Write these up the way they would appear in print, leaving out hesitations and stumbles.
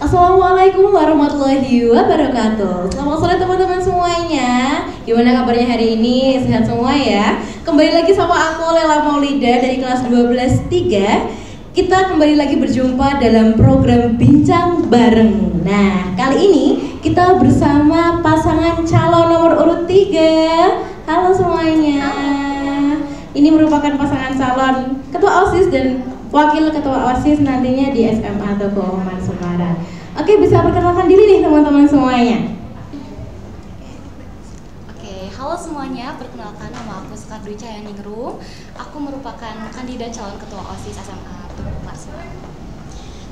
Assalamualaikum warahmatullahi wabarakatuh. Selamat sore teman-teman semuanya. Gimana kabarnya hari ini? Sehat semua ya? Kembali lagi sama aku Lela Maulida dari kelas 12 3. Kita kembali lagi berjumpa dalam program Bincang Bareng. Nah, kali ini kita bersama pasangan calon nomor urut 3. Halo semuanya. Ini merupakan pasangan calon ketua OSIS dan wakil ketua OSIS nantinya di SMA Teguh Umar Semarang. Oke, bisa perkenalkan diri nih teman-teman semuanya. Oke, halo semuanya, perkenalkan nama aku Sukardwi Cayaningrum. Aku merupakan kandidat calon ketua OSIS SMA Teguh Umar Semarang.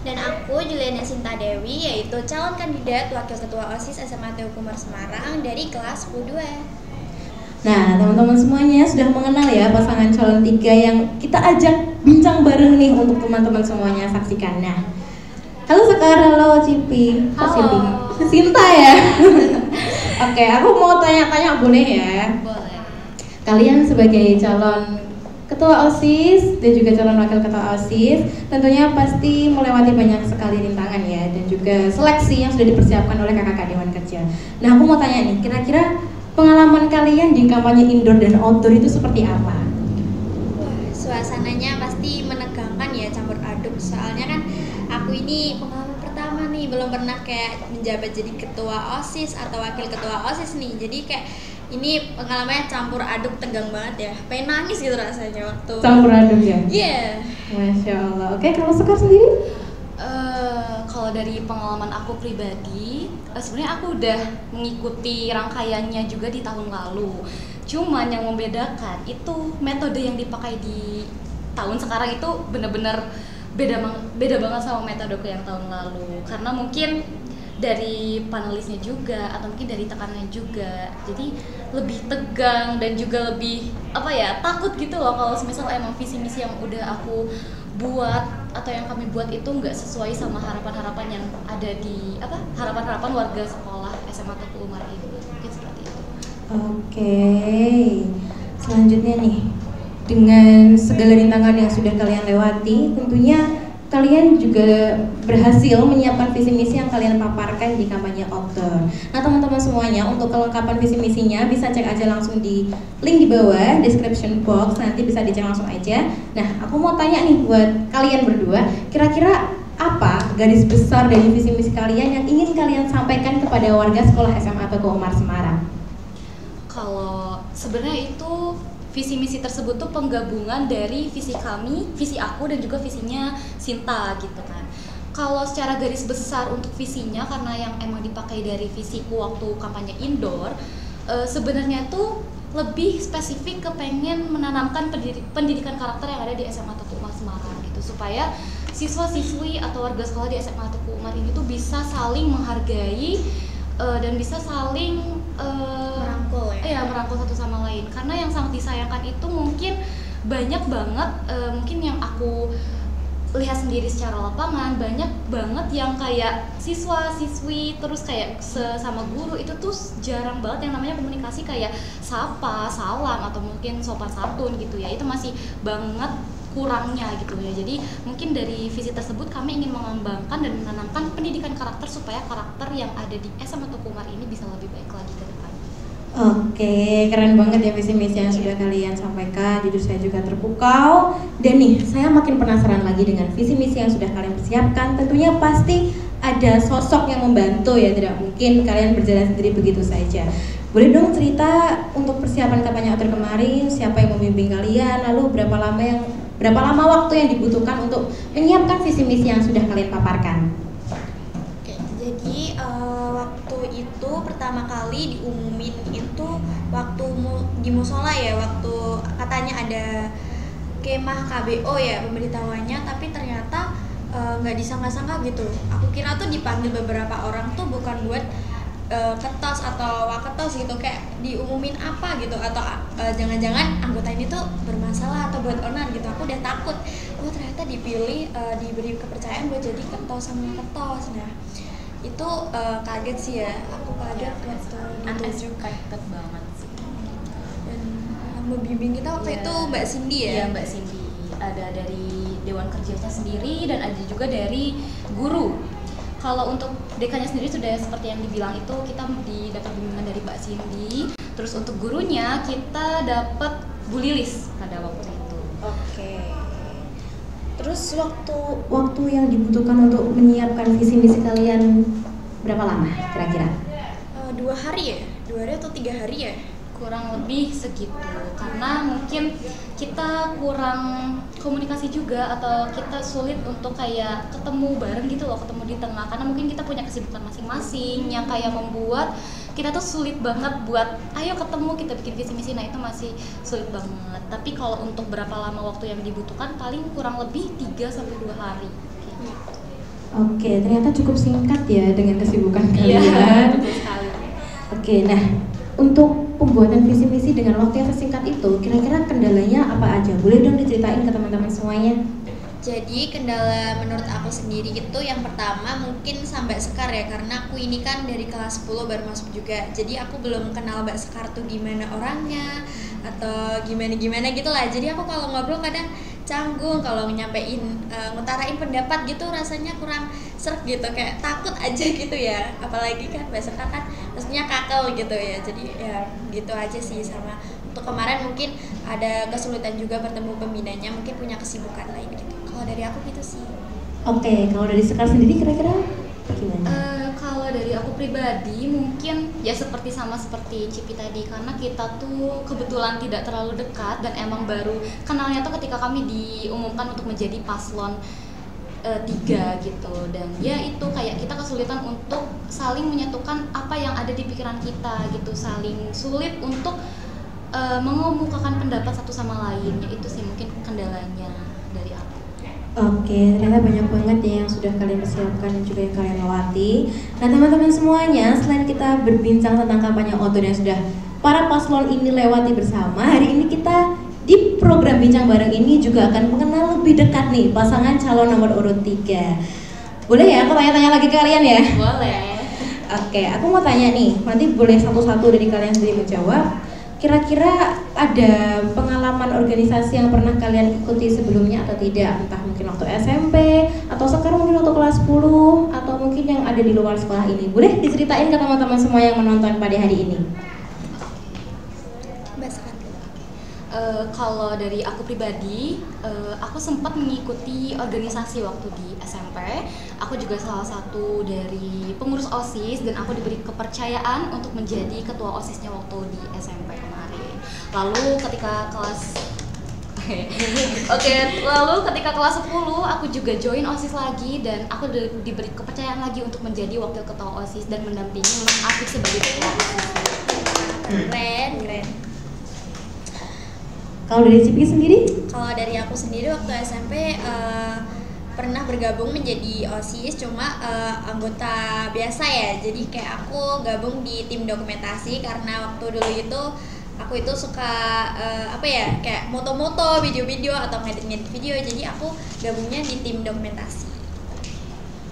Dan aku Juliana Sinta Dewi, yaitu calon kandidat wakil ketua OSIS SMA Teguh Umar Semarang dari kelas 10 2. Nah, teman-teman semuanya sudah mengenal ya pasangan calon 3 yang kita ajak bincang bareng nih untuk teman-teman semuanya saksikan. Nah, halo Sekar, halo Cipi. Halo. Sinta ya. Oke, aku mau tanya-tanya boleh ya? Boleh. Kalian sebagai calon ketua OSIS dan juga calon wakil ketua OSIS tentunya pasti melewati banyak sekali rintangan ya, dan juga seleksi yang sudah dipersiapkan oleh kakak-kakak Dewan Kerja. Nah, aku mau tanya nih, kira-kira pengalaman kalian di kampanye indoor dan outdoor itu seperti apa? Wah, suasananya pasti menegangkan ya, campur aduk. Soalnya kan aku ini pengalaman pertama nih, belum pernah kayak menjabat jadi ketua OSIS atau wakil ketua OSIS nih. Jadi kayak ini pengalamannya campur aduk, tegang banget ya. Pengen nangis gitu rasanya waktu Campur aduk ya? Iya. Masya Allah. Oke, kalau Sekar sendiri? Kalau dari pengalaman aku pribadi, sebenarnya aku udah mengikuti rangkaiannya juga di tahun lalu. Cuman yang membedakan itu metode yang dipakai di tahun sekarang itu bener-bener beda banget sama metodeku yang tahun lalu. Karena mungkin dari panelisnya juga atau mungkin dari tekanannya juga, jadi lebih tegang dan juga lebih takut gitu loh kalau misal emang visi misi yang udah aku buat atau yang kami buat itu nggak sesuai sama harapan-harapan yang ada di harapan-harapan warga sekolah SMA Teguh Umar ini, mungkin seperti itu. Oke, selanjutnya nih, dengan segala rintangan yang sudah kalian lewati, tentunya kalian juga berhasil menyiapkan visi misi yang kalian paparkan di kampanye outdoor. Nah teman-teman semuanya, untuk kelengkapan visi misinya bisa cek aja langsung di link di bawah description box, nanti bisa dicek langsung aja. Nah aku mau tanya nih buat kalian berdua, kira-kira apa garis besar dari visi misi kalian yang ingin kalian sampaikan kepada warga sekolah SMA Teguh Umar Semarang? Kalau sebenarnya itu visi misi tersebut tuh penggabungan dari visi kami, visi aku dan juga visinya Sinta gitu kan. Kalau secara garis besar untuk visinya, karena yang emang dipakai dari visiku waktu kampanye indoor, sebenarnya tuh lebih spesifik ke pengen menanamkan pendidikan karakter yang ada di SMA Teguh Umar Semarang gitu, supaya siswa-siswi atau warga sekolah di SMA Teguh Umar ini tuh bisa saling menghargai dan bisa saling merangkul satu sama lain. Karena yang sangat disayangkan itu mungkin banyak banget mungkin yang aku lihat sendiri secara lapangan, banyak banget yang kayak siswa-siswi terus kayak sesama guru itu tuh jarang banget yang namanya komunikasi kayak sapa, salam atau mungkin sopan santun gitu ya. Itu masih banget kurangnya gitu ya. Jadi mungkin dari visi tersebut kami ingin mengembangkan dan menanamkan pendidikan karakter supaya karakter yang ada di SMA Teguh Umar ini bisa lebih baik lagi ke depan. Oke, keren banget ya visi misi yang sudah kalian sampaikan. Jujur saya juga terpukau. Dan nih, saya makin penasaran lagi dengan visi misi yang sudah kalian persiapkan. Tentunya pasti ada sosok yang membantu ya, tidak mungkin kalian berjalan sendiri begitu saja. Boleh dong cerita untuk persiapan kampanye outdoor kemarin, siapa yang membimbing kalian, lalu berapa lama waktu yang dibutuhkan untuk menyiapkan visi misi yang sudah kalian paparkan? Oke, jadi waktu itu pertama kali diumumin itu waktu di musola ya, waktu katanya ada kemah KBO ya pemberitahuannya, tapi ternyata nggak disangka-sangka gitu. Aku kira tuh dipanggil beberapa orang tuh bukan buat ketos atau waketos gitu, kayak diumumin apa gitu, atau jangan-jangan anggota ini tuh bermasalah atau buat onar gitu. Aku udah takut, ternyata dipilih, diberi kepercayaan buat jadi ketos sama ketos. Nah itu kaget sih ya, aku kaget waktu ditunjuk. Unexpected banget sih. Dan yang membimbing kita waktu itu Mbak Cindy ya? Iya, Mbak Cindy. Ada dari Dewan Kerjanya sendiri dan ada juga dari guru. Kalau untuk dekannya sendiri sudah seperti yang dibilang itu, kita dapat bimbingan dari Mbak Cindy. Terus untuk gurunya kita dapat Bu Lilis pada waktu itu. Oke. Terus waktu yang dibutuhkan untuk menyiapkan visi misi kalian berapa lama kira-kira? 2 hari ya? 2 hari atau 3 hari ya? Kurang lebih segitu, karena mungkin kita kurang komunikasi juga atau kita sulit untuk kayak ketemu bareng gitu loh, ketemu di tengah, karena mungkin kita punya kesibukan masing-masing yang kayak membuat kita tuh sulit banget buat ayo ketemu kita bikin visi misi. Nah itu masih sulit banget. Tapi kalau untuk berapa lama waktu yang dibutuhkan, paling kurang lebih 3-2 hari gitu. Oke, ternyata cukup singkat ya dengan kesibukan Iya, kalian. betul sekali. Oke, nah untuk pembuatan visi misi dengan waktu yang sesingkat itu, kira-kira kendalanya apa aja? Boleh dong diceritain ke teman-teman semuanya? Jadi kendala menurut aku sendiri itu yang pertama mungkin sampai Sekar ya, karena aku ini kan dari kelas 10 baru masuk juga. Jadi aku belum kenal Mbak Sekar tuh gimana orangnya atau gimana gitu lah. Jadi aku kalau ngobrol kadang canggung kalau nyampein ngutarain pendapat gitu, rasanya kurang serk gitu, kayak takut aja gitu ya. Apalagi kan Mbak Sekar kan maksudnya kakel gitu ya. Jadi ya gitu aja sih. Sama untuk kemarin mungkin ada kesulitan juga bertemu pembinanya, mungkin punya kesibukan lain gitu. Kalau dari aku gitu sih. Oke, kalau dari Sekar sendiri kira-kira gimana? Kalau dari aku pribadi mungkin ya sama seperti Cipi tadi, karena kita tuh kebetulan tidak terlalu dekat dan emang baru kenalnya tuh ketika kami diumumkan untuk menjadi paslon 3 gitu. Dan ya itu kayak kita kesulitan untuk saling menyatukan apa yang ada di pikiran kita gitu, saling sulit untuk mengemukakan pendapat satu sama lain. Ya itu sih mungkin kendalanya dari aku. Oke, ternyata banyak banget ya yang sudah kalian persiapkan dan juga yang kalian lewati. Nah teman-teman semuanya, selain kita berbincang tentang kampanye outdoor yang sudah para paslon ini lewati bersama, hari ini kita di program Bincang Bareng ini juga akan mengenal lebih dekat nih pasangan calon nomor urut 3. Boleh ya aku tanya-tanya lagi ke kalian ya? Boleh. Oke, aku mau tanya nih, nanti boleh satu-satu dari kalian sendiri menjawab. Kira-kira ada pengalaman organisasi yang pernah kalian ikuti sebelumnya atau tidak? Entah mungkin waktu SMP, atau sekarang mungkin waktu kelas 10, atau mungkin yang ada di luar sekolah ini. Boleh diceritain ke teman-teman semua yang menonton pada hari ini? Kalau dari aku pribadi, aku sempat mengikuti organisasi waktu di SMP. Aku juga salah satu dari pengurus OSIS dan aku diberi kepercayaan untuk menjadi ketua OSISnya waktu di SMP kemarin. Lalu ketika kelas lalu ketika kelas 10 aku juga join OSIS lagi dan aku diberi kepercayaan lagi untuk menjadi wakil ketua OSIS dan mendampingi Mas Afif sebagai ketua OSIS. Keren. Kalau dari Cipi sendiri? Kalau dari aku sendiri waktu SMP pernah bergabung menjadi OSIS, cuma anggota biasa ya. Jadi kayak aku gabung di tim dokumentasi karena waktu dulu itu aku itu suka kayak moto-moto, video-video atau ngedit-ngedit video. Jadi aku gabungnya di tim dokumentasi.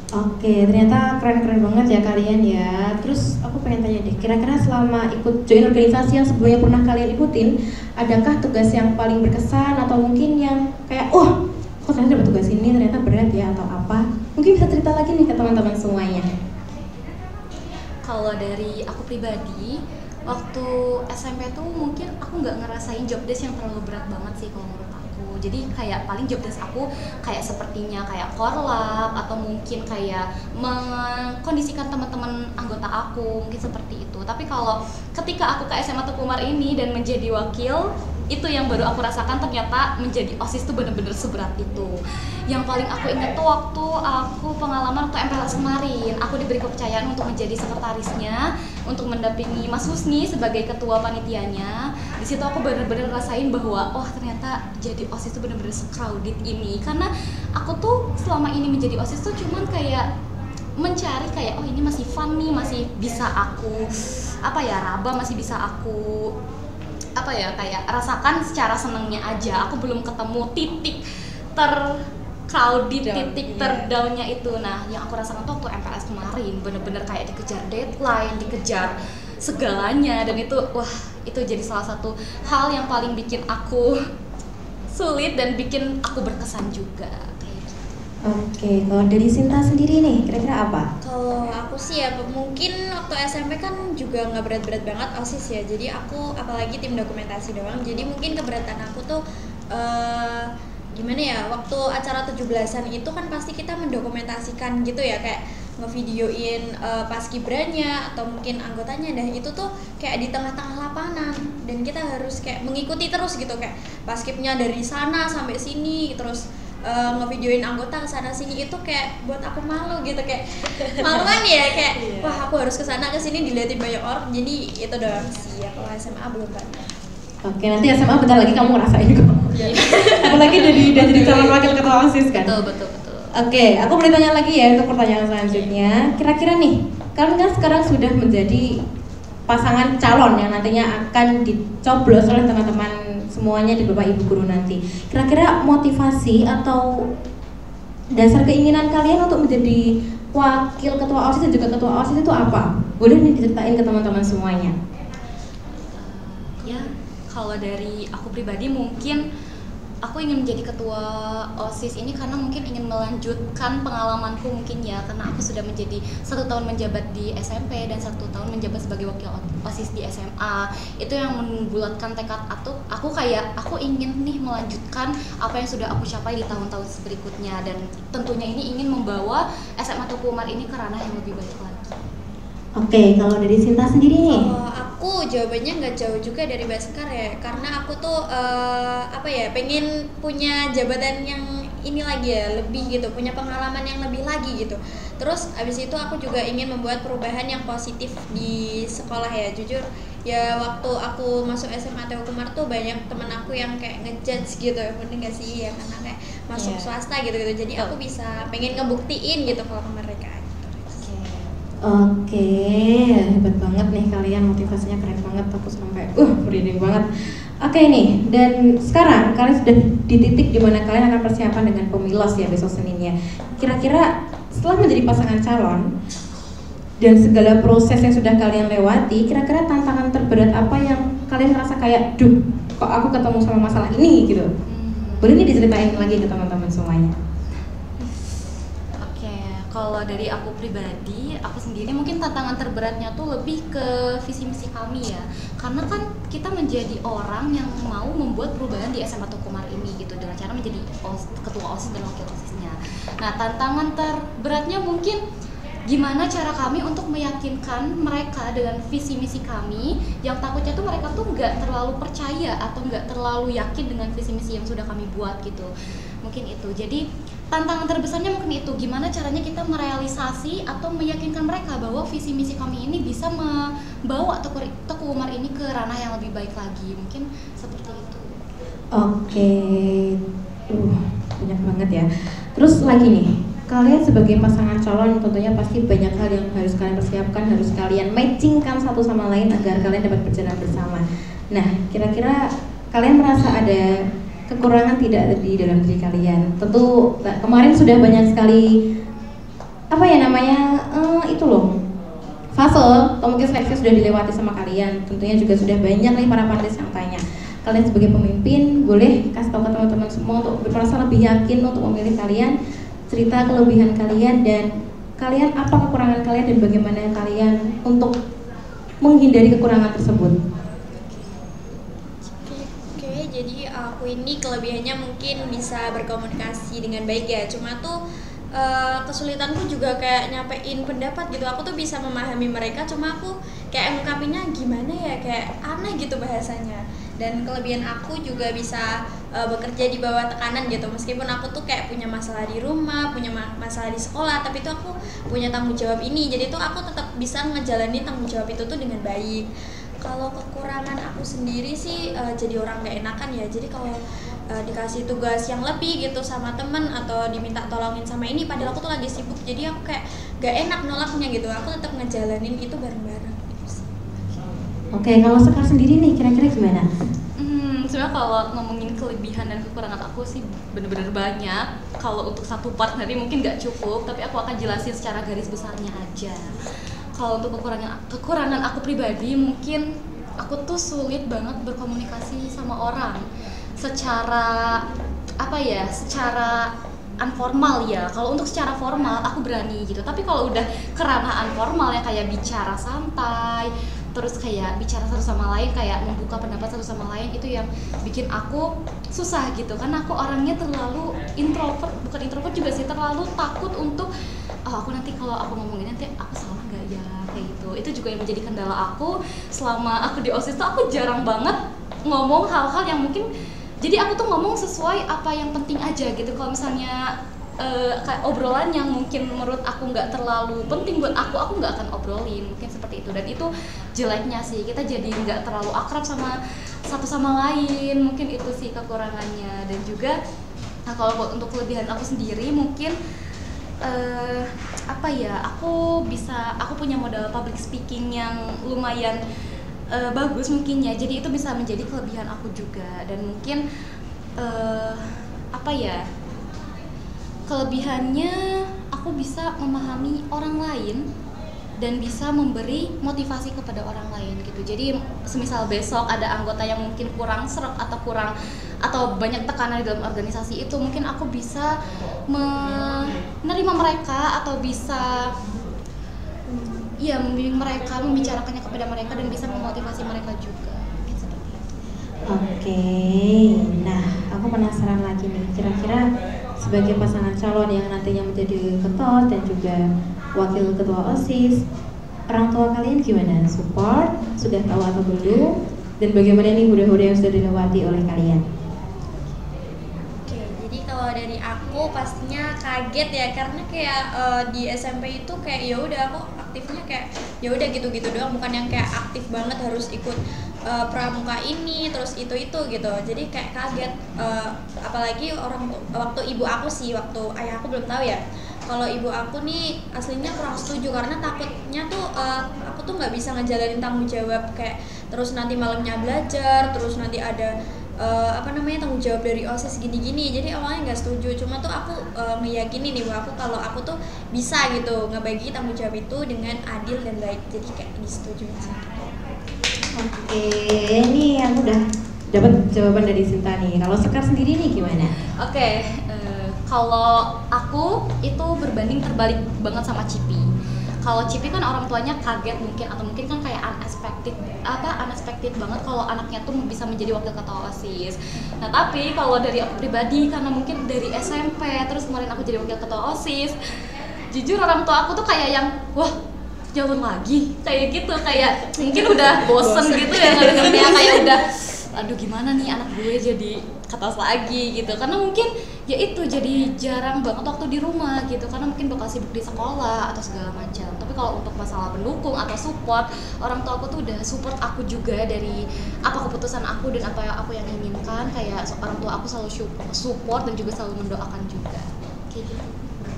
Oke, ternyata keren-keren banget ya kalian ya. Terus aku pengen tanya deh, kira-kira selama ikut join organisasi yang sebelumnya pernah kalian ikutin, adakah tugas yang paling berkesan atau mungkin yang kayak, kok ternyata dapat tugas ini ternyata berat ya atau apa? Mungkin bisa cerita lagi nih ke teman-teman semuanya. Kalau dari aku pribadi, waktu SMP tuh mungkin aku nggak ngerasain job desk yang terlalu berat banget sih kalau menurut aku. Jadi kayak paling job desk aku kayak sepertinya kayak korlap atau mungkin kayak mengkondisikan teman-teman anggota aku, mungkin seperti itu. Tapi kalau ketika aku ke SMA Tukumar ini dan menjadi wakil, itu yang baru aku rasakan ternyata menjadi OSIS tuh bener-bener seberat itu. Yang paling aku ingat tuh waktu aku pengalaman waktu MPLS kemarin, aku diberi kepercayaan untuk menjadi sekretarisnya, untuk mendampingi Mas Husni sebagai ketua panitianya. Di situ aku bener-bener rasain bahwa ternyata jadi OSIS tuh bener-bener se-crowded ini. Karena aku tuh selama ini menjadi OSIS tuh cuman kayak mencari kayak ini masih fun nih, masih bisa aku raba, masih bisa aku kayak rasakan secara senengnya aja. Aku belum ketemu titik crowded, titik terdownnya itu. Nah, yang aku rasakan tuh waktu MPLS kemarin bener-bener kayak dikejar deadline, dikejar segalanya, dan itu itu jadi salah satu hal yang paling bikin aku sulit dan bikin aku berkesan juga kayak gitu. Oke, kalau dari Sinta sendiri nih, kira-kira apa? Kalau aku sih ya mungkin waktu SMP kan juga nggak berat-berat banget OSIS ya. Jadi aku apalagi tim dokumentasi doang. Jadi mungkin keberatan aku tuh gimana ya? Waktu acara 17-an itu kan pasti kita mendokumentasikan gitu ya, kayak ngevideoin paskibranya atau mungkin anggotanya, dan itu tuh kayak di tengah-tengah lapangan dan kita harus kayak mengikuti terus gitu, kayak paskibnya dari sana sampai sini terus ngevideoin anggota kesana sini. Itu kayak buat aku malu gitu, kayak maluan ya, kayak wah aku harus kesana kesini dilihatin banyak orang. Jadi itu doang sih ya, kalau SMA belum pernah. Oke, nanti SMA bentar lagi kamu ngerasain kok. Apalagi udah jadi calon wakil ketua OSIS kan? Betul. Oke, aku boleh tanya lagi ya untuk pertanyaan selanjutnya. Kira-kira nih, kalian kan sekarang sudah menjadi pasangan calon yang nantinya akan dicoblos oleh teman-teman semuanya di Bapak Ibu Guru nanti. Kira-kira motivasi atau dasar keinginan kalian untuk menjadi wakil ketua OSIS dan juga ketua OSIS itu apa? Boleh nih diceritain ke teman-teman semuanya. Ya, kalau dari aku pribadi mungkin aku ingin menjadi ketua OSIS ini karena mungkin ingin melanjutkan pengalamanku mungkin ya, karena aku sudah menjadi 1 tahun menjabat di SMP dan 1 tahun menjabat sebagai wakil OSIS di SMA. Itu yang membulatkan tekad aku kayak aku ingin nih melanjutkan apa yang sudah aku capai di tahun-tahun berikutnya, dan tentunya ini ingin membawa SMA Tuku Umar ini ke ranah yang lebih baik lagi. Oke, kalau dari Sinta sendiri nih? Aku jawabannya nggak jauh juga dari Baskar ya, karena aku tuh pengen punya jabatan yang ini lagi ya, lebih gitu, punya pengalaman yang lebih lagi gitu. Terus abis itu aku juga ingin membuat perubahan yang positif di sekolah ya. Jujur ya, waktu aku masuk SMA Teguh Umar tuh banyak teman aku yang kayak ngejudge gitu, mending gak sih ya, karena kayak masuk swasta gitu-gitu. Jadi aku bisa pengen ngebuktiin gitu kalau ke mereka. Oke, hebat banget nih kalian, motivasinya keren banget, aku sampai merinding banget. Oke nih, dan sekarang kalian sudah di titik dimana kalian akan persiapan dengan pemilos ya besok Seninnya. Kira-kira setelah menjadi pasangan calon dan segala proses yang sudah kalian lewati, kira-kira tantangan terberat apa yang kalian merasa kayak, duh kok aku ketemu sama masalah ini gitu? Boleh nih diceritain lagi ke teman-teman semuanya. Kalau dari aku pribadi, aku sendiri mungkin tantangan terberatnya tuh lebih ke visi misi kami ya. Karena kan kita menjadi orang yang mau membuat perubahan di SMA Tuku Umar ini gitu, dengan cara menjadi ketua OSIS dan wakil OSISnya. Nah, tantangan terberatnya mungkin gimana cara kami untuk meyakinkan mereka dengan visi misi kami, yang takutnya tuh mereka tuh nggak terlalu percaya atau nggak terlalu yakin dengan visi misi yang sudah kami buat gitu. Mungkin itu. Jadi tantangan terbesarnya mungkin itu, gimana caranya kita merealisasi atau meyakinkan mereka bahwa visi misi kami ini bisa membawa Tuku Umar ini ke ranah yang lebih baik lagi. Mungkin seperti itu. Oke, banyak banget ya. Terus lagi nih, kalian sebagai pasangan calon tentunya pasti banyak hal yang harus kalian persiapkan, harus kalian matchingkan satu sama lain agar kalian dapat berjalan bersama. Nah, kira-kira kalian merasa ada kekurangan tidak di dalam diri kalian? Tentu kemarin sudah banyak sekali fase atau mungkin seleksi sudah dilewati sama kalian. Tentunya juga sudah banyak nih para panelis yang tanya. Kalian sebagai pemimpin boleh kasih tahu ke teman-teman semua untuk merasa lebih yakin untuk memilih kalian, cerita kelebihan kalian dan kalian apa kekurangan kalian dan bagaimana kalian untuk menghindari kekurangan tersebut. Jadi aku ini kelebihannya mungkin bisa berkomunikasi dengan baik ya. Cuma tuh kesulitanku juga kayak nyampein pendapat gitu. Aku tuh bisa memahami mereka, cuma aku kayak ngungkapinnya gimana ya, kayak aneh gitu bahasanya. Dan kelebihan aku juga bisa bekerja di bawah tekanan gitu. Meskipun aku tuh kayak punya masalah di rumah, punya masalah di sekolah, tapi tuh aku punya tanggung jawab ini. Jadi tuh aku tetap bisa ngejalanin tanggung jawab itu tuh dengan baik. Kalau kekurangan aku sendiri sih jadi orang gak enakan ya. Jadi kalau dikasih tugas yang lebih gitu sama temen atau diminta tolongin sama ini, padahal aku tuh lagi sibuk, jadi aku kayak gak enak nolaknya gitu. Aku tetap ngejalanin itu bareng-bareng. Oke, kalau Sekar sendiri nih kira-kira gimana? Sebenarnya kalau ngomongin kelebihan dan kekurangan aku sih bener-bener banyak. Kalau untuk satu part nanti mungkin gak cukup, tapi aku akan jelasin secara garis besarnya aja. Kalau untuk kekurangan aku pribadi, mungkin aku tuh sulit banget berkomunikasi sama orang secara unformal ya. Kalau untuk secara formal aku berani gitu, tapi kalau udah ke ranah unformal yang kayak bicara santai, terus kayak bicara satu sama lain, kayak membuka pendapat satu sama lain, itu yang bikin aku susah gitu. Karena aku orangnya terlalu introvert, bukan introvert juga sih, terlalu takut untuk aku nanti kalau aku ngomongin nanti aku salah nggak ya, kayak gitu. Itu juga yang menjadi kendala aku selama aku di OSIS tuh. Aku jarang banget ngomong hal-hal yang mungkin, jadi aku tuh ngomong sesuai apa yang penting aja gitu. Kalau misalnya kayak obrolan yang mungkin menurut aku nggak terlalu penting buat aku nggak akan obrolin, mungkin seperti itu. Dan itu jeleknya sih, kita jadi nggak terlalu akrab sama satu sama lain, mungkin itu sih kekurangannya. Dan juga kalau untuk kelebihan aku sendiri mungkin aku punya modal public speaking yang lumayan bagus mungkin ya, jadi itu bisa menjadi kelebihan aku juga. Dan mungkin kelebihannya aku bisa memahami orang lain dan bisa memberi motivasi kepada orang lain gitu. Jadi semisal besok ada anggota yang mungkin kurang sreg atau banyak tekanan di dalam organisasi itu, mungkin aku bisa menerima mereka atau bisa membimbing mereka, membicarakannya kepada mereka dan bisa memotivasi mereka juga. Mungkin seperti itu. Oke, nah aku penasaran lagi nih, kira-kira sebagai pasangan calon yang nantinya menjadi ketua dan juga wakil ketua OSIS, orang tua kalian gimana? Support? Sudah tahu atau belum? Dan bagaimana nih hura-hura yang sudah dilewati oleh kalian? Oke, jadi kalau dari aku pastinya kaget ya, karena kayak di SMP itu kayak ya udah aku aktifnya kayak ya udah gitu-gitu doang, bukan yang kayak aktif banget harus ikut pramuka ini terus itu gitu. Jadi kayak kaget, apalagi waktu ibu aku sih, waktu ayah aku belum tahu ya. Kalau ibu aku nih aslinya kurang setuju karena takutnya tuh aku tuh nggak bisa ngejalanin tanggung jawab, kayak terus nanti malamnya belajar, terus nanti ada tanggung jawab dari OSIS gini-gini. Jadi awalnya nggak setuju, cuma tuh aku meyakini nih bahwa aku kalau aku tuh bisa gitu ngebagi tanggung jawab itu dengan adil dan baik. Jadi kayak disetujui sih. Oke, ini aku udah dapat jawaban dari Sinta nih. Kalau Sekar sendiri nih gimana? Oke, kalau aku itu berbanding terbalik banget sama Cipi. Kalau Cipi kan orang tuanya kaget mungkin, atau mungkin kan kayak unexpected banget kalau anaknya tuh bisa menjadi wakil ketua OSIS. Nah tapi kalau dari aku pribadi, karena mungkin dari SMP terus kemarin aku jadi wakil ketua OSIS, jujur orang tua aku tuh kayak yang wah jauh lagi kayak gitu, kayak mungkin udah bosen gitu ya ngedengernya, kayak udah aduh gimana nih anak gue jadi ketas lagi gitu. Karena mungkin ya itu jadi jarang banget waktu di rumah gitu, karena mungkin bakal sibuk di sekolah atau segala macam. Tapi kalau untuk masalah pendukung atau support, orang tua aku tuh udah support aku juga dari apa keputusan aku dan apa yang aku yang inginkan. Kayak orang tua aku selalu support dan juga selalu mendoakan juga kayak gitu.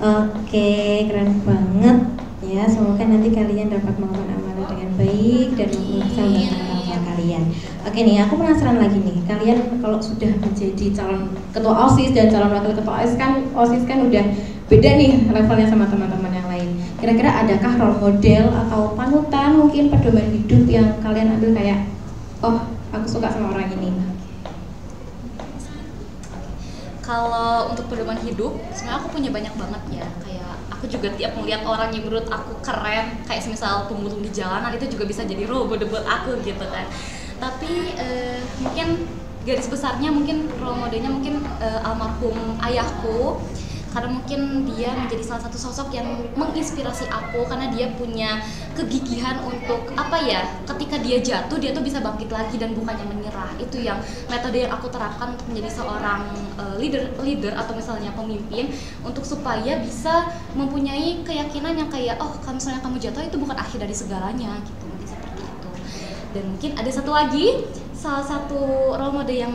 Oke, keren banget ya. Semoga nanti kalian dapat melakukan amalan dengan baik dan bisa membantu orang tua kalian. Oke nih, aku penasaran lagi nih. Kalian kalau sudah menjadi calon ketua OSIS dan calon wakil ketua OSIS kan udah beda nih levelnya sama teman-teman yang lain. Kira-kira adakah role model atau panutan, mungkin pedoman hidup yang kalian ambil kayak, oh aku suka sama orang ini? Kalau untuk pedoman hidup, sebenarnya aku punya banyak banget ya. Kayak aku juga tiap melihat orang yang menurut aku keren, kayak semisal pemulung di jalanan, itu juga bisa jadi role model buat aku gitu kan. Tapi mungkin garis besarnya mungkin role modelnya mungkin almarhum ayahku, karena mungkin dia menjadi salah satu sosok yang menginspirasi aku, karena dia punya kegigihan untuk ketika dia jatuh dia tuh bisa bangkit lagi dan bukannya menyerah. Itu yang metode yang aku terapkan untuk menjadi seorang leader atau misalnya pemimpin, untuk supaya bisa mempunyai keyakinan yang kayak kalau misalnya kamu jatuh itu bukan akhir dari segalanya gitu, mungkin seperti itu. Dan mungkin ada satu lagi, salah satu role model yang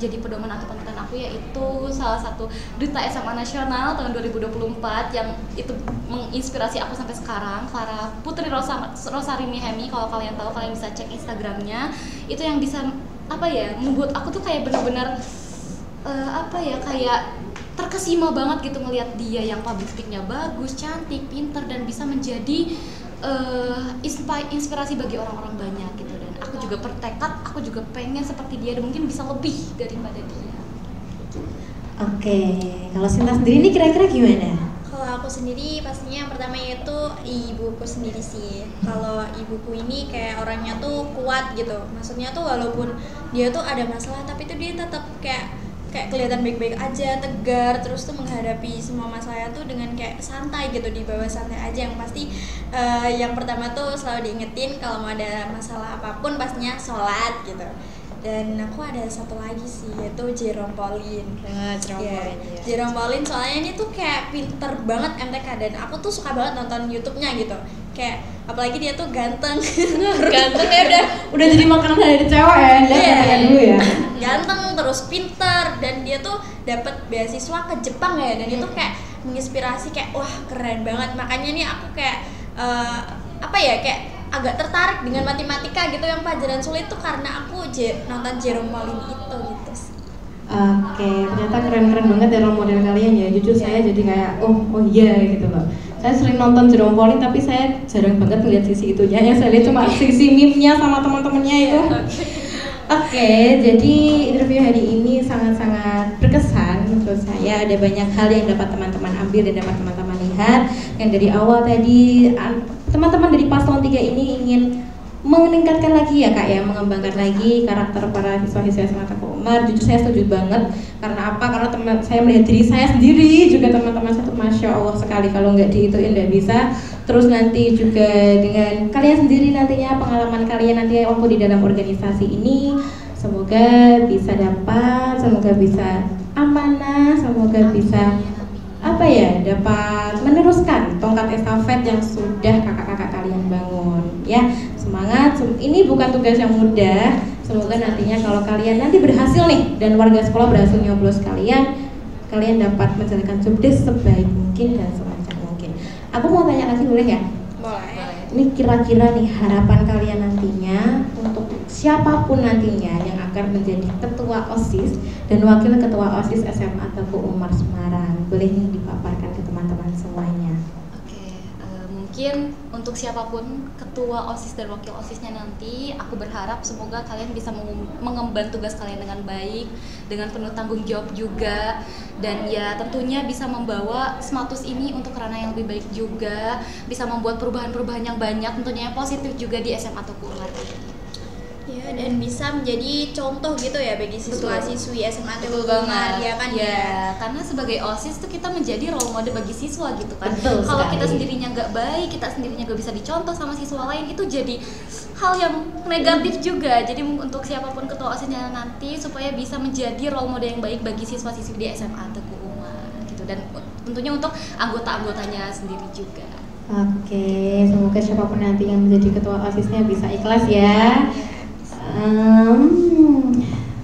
jadi pedoman atau panutan aku, yaitu salah satu duta SMA nasional tahun 2024 yang itu menginspirasi aku sampai sekarang, Clara Putri Rosarini Hemi. Kalau kalian tahu, kalian bisa cek Instagramnya. Itu yang bisa membuat aku tuh kayak benar-benar kayak terkesima banget gitu melihat dia yang public speak-nya bagus, cantik, pinter, dan bisa menjadi inspirasi bagi orang-orang banyak gitu. Dan aku juga bertekad, aku juga pengen seperti dia dan mungkin bisa lebih daripada dia. Oke, kalau Sinta sendiri ini kira-kira gimana? Kalau aku sendiri pastinya yang pertama itu ibuku sendiri sih. Kalau ibuku ini kayak orangnya tuh kuat gitu. Maksudnya tuh walaupun dia tuh ada masalah tapi tuh dia tetap kayak kelihatan baik-baik aja, tegar, terus tuh menghadapi semua masalahnya tuh dengan kayak santai gitu, di bawah santai aja. Yang pasti yang pertama tuh selalu diingetin kalau mau ada masalah apapun pastinya sholat gitu. Dan aku ada satu lagi sih, yaitu Jerome Pauline. Jerome Pauline soalnya ini tuh kayak pinter banget MTK, dan aku tuh suka banget nonton YouTube-nya gitu. Kayak apalagi dia tuh ganteng. Ganteng ya, udah jadi makanan dari cewek ya. Lihat dulu ya. Ganteng terus pinter, dan dia tuh dapat beasiswa ke Jepang ya, dan itu kayak menginspirasi, kayak wah keren banget. Makanya nih aku kayak kayak agak tertarik dengan matematika gitu, yang pelajaran sulit tuh karena aku nonton Jerome Pauline itu gitu sih. Oke, ternyata keren-keren banget ya role model kalian ya. Jujur saya jadi kayak oh iya gitu loh. Saya sering nonton Jerome Pauline tapi saya jarang banget ngeliat sisi itunya. Yang saya lihat cuma sisi meme-nya sama teman-temannya itu. Oke, jadi interview hari ini sangat-sangat berkesan menurut saya. Ada banyak hal yang dapat teman-teman ambil dan dapat teman-teman lihat. Yang dari awal tadi teman-teman dari paslon 3 ini ingin meningkatkan lagi ya Kak ya, mengembangkan lagi karakter para siswa-siswa SMA Teguh Umar. Jujur saya setuju banget. Karena apa? Karena teman saya melihat diri saya sendiri, juga teman-teman saya tuh Masya Allah sekali, kalau nggak diituin nggak bisa. Terus nanti juga dengan kalian sendiri nantinya, pengalaman kalian nanti waktu di dalam organisasi ini, semoga bisa dapat, semoga bisa amanah, semoga bisa dapat meneruskan tongkat estafet yang sudah kakak-kakak kalian bangun ya. Semangat, ini bukan tugas yang mudah. Semoga nantinya kalau kalian nanti berhasil nih dan warga sekolah berhasil nyoblos kalian dapat menjalankan jobdesk sebaik mungkin dan selancar mungkin. Aku mau tanya lagi boleh ya? Boleh. Ini kira-kira nih harapan kalian nantinya untuk siapapun nantinya yang akan menjadi ketua OSIS dan wakil ketua OSIS SMA Teguh Umar Semarang. Boleh nih dipaparkan ke teman-teman semuanya. Oke, mungkin untuk siapapun ketua OSIS dan wakil OSISnya nanti, aku berharap semoga kalian bisa mengemban tugas kalian dengan baik, dengan penuh tanggung jawab juga, dan ya tentunya bisa membawa Smatus ini untuk ranah yang lebih baik juga, bisa membuat perubahan-perubahan yang banyak tentunya yang positif juga di SMA Teguh Umar. Ya, dan bisa menjadi contoh gitu ya bagi siswa-siswi SMA Teguh Betul Umar, banget. ya kan ya. Karena sebagai OSIS tuh kita menjadi role model bagi siswa gitu kan. Betul Kalau sekali. kita sendirinya nggak baik, kita sendirinya nggak bisa dicontoh sama siswa lain, itu jadi hal yang negatif juga. Jadi untuk siapapun ketua OSISnya nanti supaya bisa menjadi role model yang baik bagi siswa-siswi di SMA Teguh Umar gitu, dan tentunya untuk anggota-anggotanya sendiri juga. Oke, semoga siapapun nanti yang menjadi ketua OSISnya bisa ikhlas ya.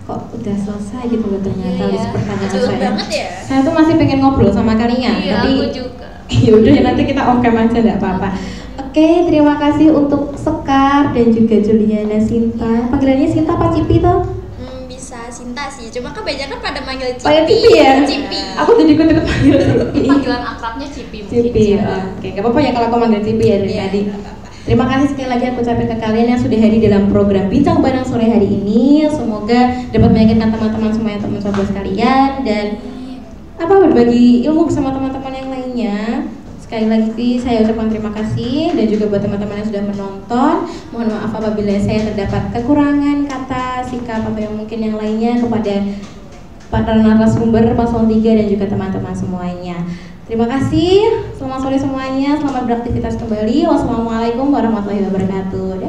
Kok udah selesai gitu loh ternyata list pertanyaan Jauh saya. banget ya. Saya tuh masih pengen ngobrol sama kalian, Iya, tapi aku juga. yaudah nanti kita off cam aja nggak apa-apa. Oke, terima kasih untuk Sekar dan juga Juliana Sinta. Panggilannya Sinta apa Cipi tuh? Bisa Sinta sih, cuma kebanyakan pada manggil Cipi. Panggil Cipi ya? Cipi. Aku jadi ikut panggil Cipi. Panggilan akrabnya Cipi mungkin. Cipi, oke, nggak apa-apa ya kalau aku manggil Cipi ya dari Iya, tadi. nggak apa-apa. Terima kasih sekali lagi aku ucapin ke kalian yang sudah hadir dalam program Bincang Bareng sore hari ini. Semoga dapat meyakinkan teman-teman semuanya, teman sahabat sekalian, dan berbagi ilmu bersama teman-teman yang lainnya. Sekali lagi saya ucapkan terima kasih, dan juga buat teman-teman yang sudah menonton. Mohon maaf apabila saya terdapat kekurangan kata, sikap atau yang mungkin yang lainnya kepada para narasumber paslon 3 dan juga teman-teman semuanya. Terima kasih, selamat sore semuanya, selamat beraktivitas kembali. Wassalamualaikum warahmatullahi wabarakatuh.